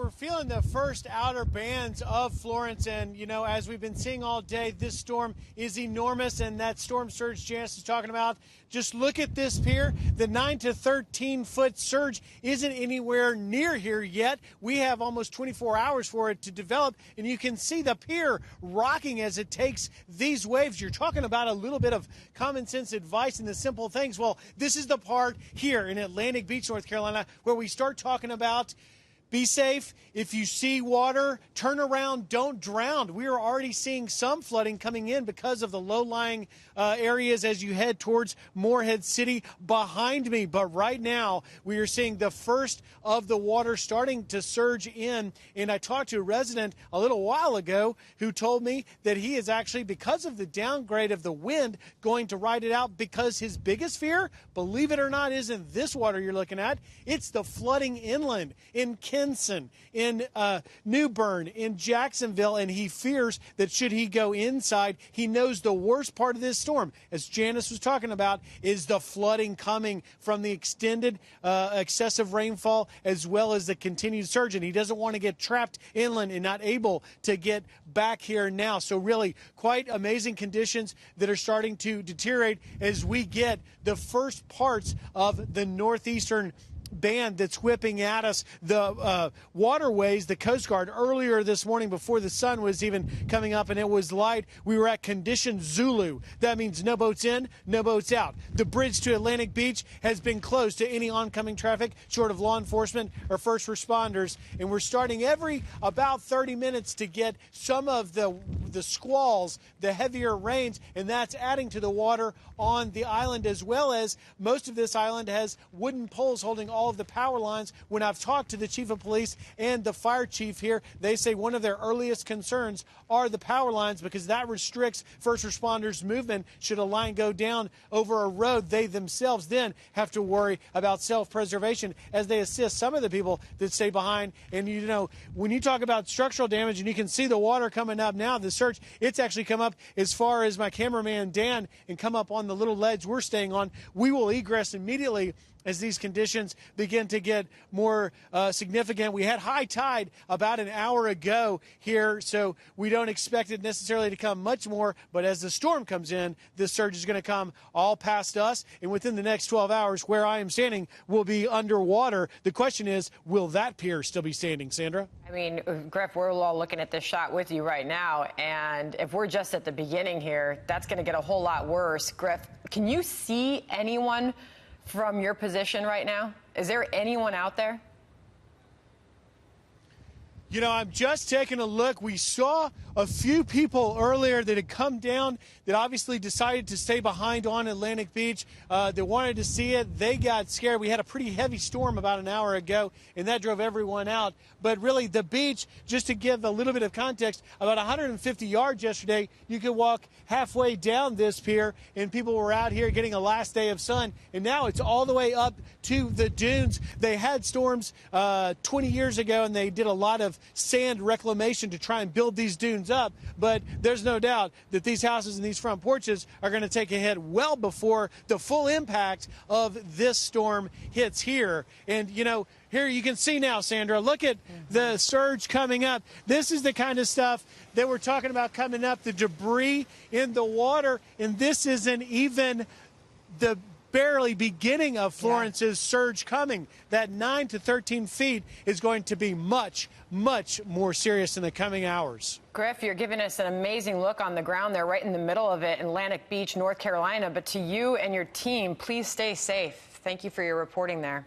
we're feeling the first outer bands of Florence, and as we've been seeing all day, this storm is enormous, and that storm surge Janice is talking about, just look at this pier. The 9 to 13 foot surge isn't anywhere near here yet. We have almost 24 hours for it to develop, and you can see the pier rocking as it takes these waves. You're talking about a little bit of common sense advice and the simple things. Well, this is the part here in Atlantic Beach, North Carolina, where we start talking about be safe. If you see water, turn around, don't drown. We are already seeing some flooding coming in because of the low-lying areas as you head towards Morehead City behind me. But right now, we are seeing the first of the water starting to surge in. And I talked to a resident a little while ago who told me that he is actually, because of the downgrade of the wind, going to ride it out because his biggest fear, believe it or not, isn't this water you're looking at. It's the flooding inland in Kenson, in New Bern, in Jacksonville, and he fears that should he go inside, he knows the worst part of this storm, as Janice was talking about, is the flooding coming from the extended excessive rainfall as well as the continued surge, and he doesn't want to get trapped inland and not able to get back here now. So really quite amazing conditions that are starting to deteriorate as we get the first parts of the northeastern band that's whipping at us. The waterways, the Coast Guard, earlier this morning before the sun was even coming up and it was light, we were at condition Zulu. That means no boats in, no boats out. The bridge to Atlantic Beach has been closed to any oncoming traffic short of law enforcement or first responders, and we're starting every about 30 minutes to get some of the squalls, the heavier rains, and that's adding to the water on the island, as well as most of this island has wooden poles holding all of the power lines. When I've talked to the chief of police and the fire chief here, they say one of their earliest concerns are the power lines because that restricts first responders' movement. Should a line go down over a road, they themselves then have to worry about self-preservation as they assist some of the people that stay behind. And when you talk about structural damage, and you can see the water coming up now, the surge, it's actually come up as far as my cameraman Dan and come up on the little ledge we're staying on. We will egress immediately as these conditions begin to get more significant. We had high tide about an hour ago here, so we don't expect it necessarily to come much more, but as the storm comes in, this surge is going to come all past us, and within the next 12 hours, where I am standing will be underwater. The question is, will that pier still be standing, Sandra? I mean, Griff, we're all looking at this shot with you right now, and if we're just at the beginning here, that's going to get a whole lot worse. Griff, can you see anyone from your position right now? Is there anyone out there? I'm just taking a look. We saw a few people earlier that had come down that obviously decided to stay behind on Atlantic Beach. They wanted to see it. They got scared. We had a pretty heavy storm about an hour ago, and that drove everyone out. But really, the beach, just to give a little bit of context, about 150 yards yesterday, you could walk halfway down this pier, and people were out here getting a last day of sun. And now it's all the way up to the dunes. They had storms 20 years ago, and they did a lot of sand reclamation to try and build these dunes up, but there's no doubt that these houses and these front porches are going to take a hit well before the full impact of this storm hits here. And here you can see now, Sandra, look at the surge coming up. This is the kind of stuff that we're talking about coming up, the debris in the water, and this isn't even the barely beginning of Florence's surge coming. That 9 to 13 feet is going to be much, much more serious in the coming hours. Griff, you're giving us an amazing look on the ground there, right in the middle of it, Atlantic Beach, North Carolina. But to you and your team, please stay safe. Thank you for your reporting there.